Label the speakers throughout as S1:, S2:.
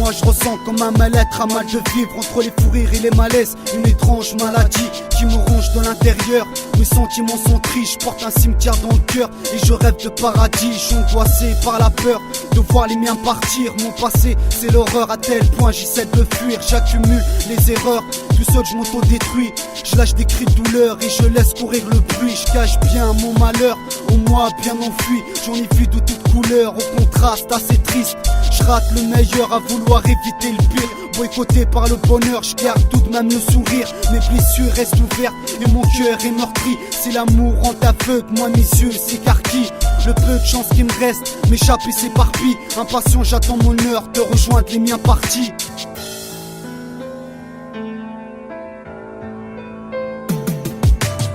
S1: moi je ressens comme un mal-être, un mal de vivre. Entre les fous rires et les malaises, une étrange maladie qui me ronge de l'intérieur. Mes sentiments sont tristes, je porte un cimetière dans le cœur et je rêve de paradis. Je suis angoissé par la peur de voir les miens partir. Mon passé c'est l'horreur, à tel point j'essaie de fuir. J'accumule les erreurs, tout seul je m'auto-détruis. Je lâche des cris de douleur et je laisse courir le bruit. Je cache bien mon malheur, au moi bien enfui. J'en ai vu de toutes couleurs, au contraste assez triste. Je rate le meilleur à vouloir éviter le pire. Boycotté par le bonheur, je garde tout de même le sourire. Mes blessures restent ouvertes et mon cœur est meurtri. Si l'amour rend aveugle, moi mes yeux s'écarquillent. Le peu de chance qui me reste m'échappe et s'éparpille. Impatient j'attends mon heure de rejoindre les miens partis.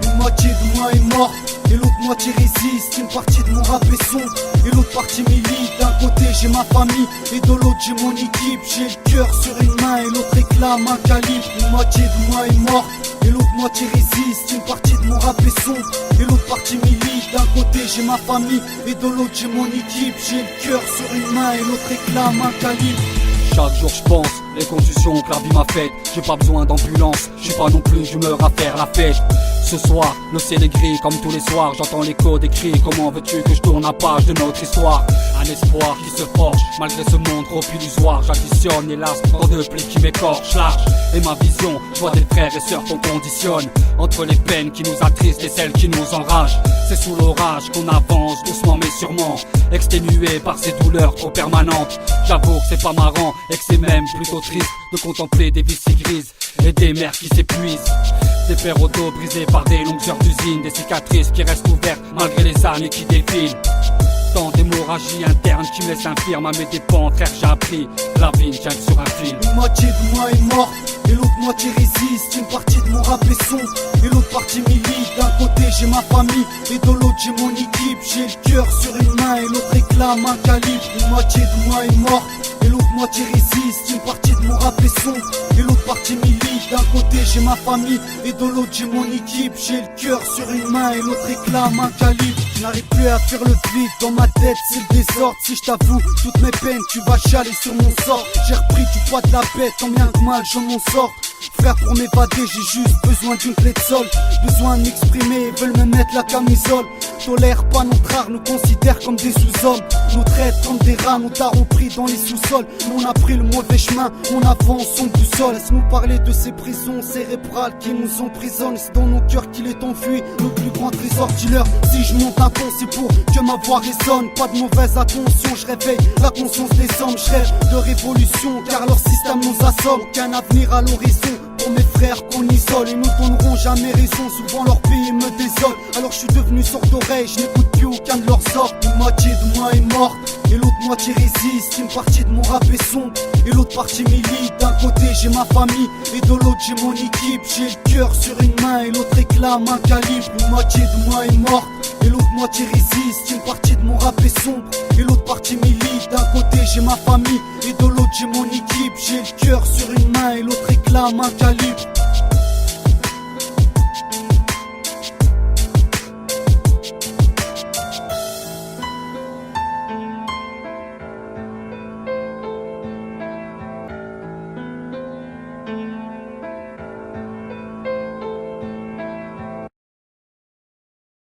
S1: Une moitié de moi est morte et l'autre moitié résiste. Une partie de mon rap est sombre et l'autre partie milite. D'un côté j'ai ma famille et de l'autre j'ai mon équipe. J'ai le cœur sur une main et l'autre réclame un calibre. Une moitié de moi est morte et l'autre moitié résiste. Une partie de mon rap est sombre et l'autre partie milite. D'un côté j'ai ma famille et de l'autre j'ai mon équipe. J'ai le cœur sur une main et l'autre réclame un calibre.
S2: Chaque jour je pense, les contusions que la vie m'a faites. J'ai pas besoin d'ambulance, j'ai pas non plus d'humeur à faire la fête. Ce soir, le ciel est gris comme tous les soirs. J'entends l'écho des cris, comment veux-tu que je tourne la page de notre histoire? Un espoir qui se forge, malgré ce monde trop illusoire. J'additionne hélas tant de plis qui m'écorchent large. Et ma vision, je vois des frères et sœurs qu'on conditionne. Entre les peines qui nous attristent et celles qui nous enragent. C'est sous l'orage qu'on avance, doucement mais sûrement. Exténué par ces douleurs trop permanentes. J'avoue que c'est pas marrant et que c'est même plutôt triste de contempler des vies si grises et des mers qui s'épuisent. Des pères au dos brisés par des longues heures d'usine. Des cicatrices qui restent ouvertes malgré les années qui défilent. Tant d'hémorragie interne qui me laisse infirme. À mes dépens, frère, j'ai appris la vie ne tient que sur un fil.
S1: Une moitié de moi est morte et l'autre moitié résiste. Une partie de mon rap est sombre et l'autre partie milite. D'un côté j'ai ma famille et de l'autre j'ai mon équipe. J'ai le cœur sur une main et l'autre réclame un calibre. Une moitié de moi est morte et l'autre moitié résiste. Une partie de mon rap est sombre et l'autre partie milite. D'un côté j'ai ma famille et de l'autre j'ai mon équipe. J'ai le cœur sur une main et l'autre réclame un calibre. Je n'arrive plus à faire le vide dans ma tête, c'est le désordre. Si je t'avoue toutes mes peines, tu vas chialer sur mon sort. J'ai repris du poids de la bête, tant bien que mal je m'en sors. Frère, pour m'évader j'ai juste besoin d'une clé de sol. Besoin de m'exprimer, veulent me mettre la camisole. Tolère pas notre art, nous considère comme des sous-hommes. Nous traite comme des rats, nos darons pris dans les sous-sols. Nous on a pris le mauvais chemin, on avance sans boussole. Laisse-nous parler de ces prisons cérébrales qui nous emprisonnent. C'est dans nos cœurs qu'il est enfui, le plus grand trésor dealer. Si je monte un ton, c'est pour que ma voix résonne. Pas de mauvaise attention, je réveille la conscience des hommes. Je rêve de révolution, car leur système nous assomme. Aucun avenir à l'horizon pour mes frères qu'on isole. Ils nous donneront jamais raison, souvent leur pays me désole. Alors je suis devenu sourd d'oreille, je n'écoute plus aucun de leurs ordres. Une moitié de moi est morte et l'autre moitié résiste. Une partie de mon rap est sombre et l'autre partie milite. D'un côté j'ai ma famille et de l'autre j'ai mon équipe. J'ai le cœur sur une main et l'autre réclame un calibre. Une moitié de moi est morte et l'autre moitié résiste. Une partie de mon rap est sombre et l'autre partie milite. D'un côté j'ai ma famille et de l'autre j'ai mon équipe. J'ai le cœur sur une main et l'autre réclame un calibre.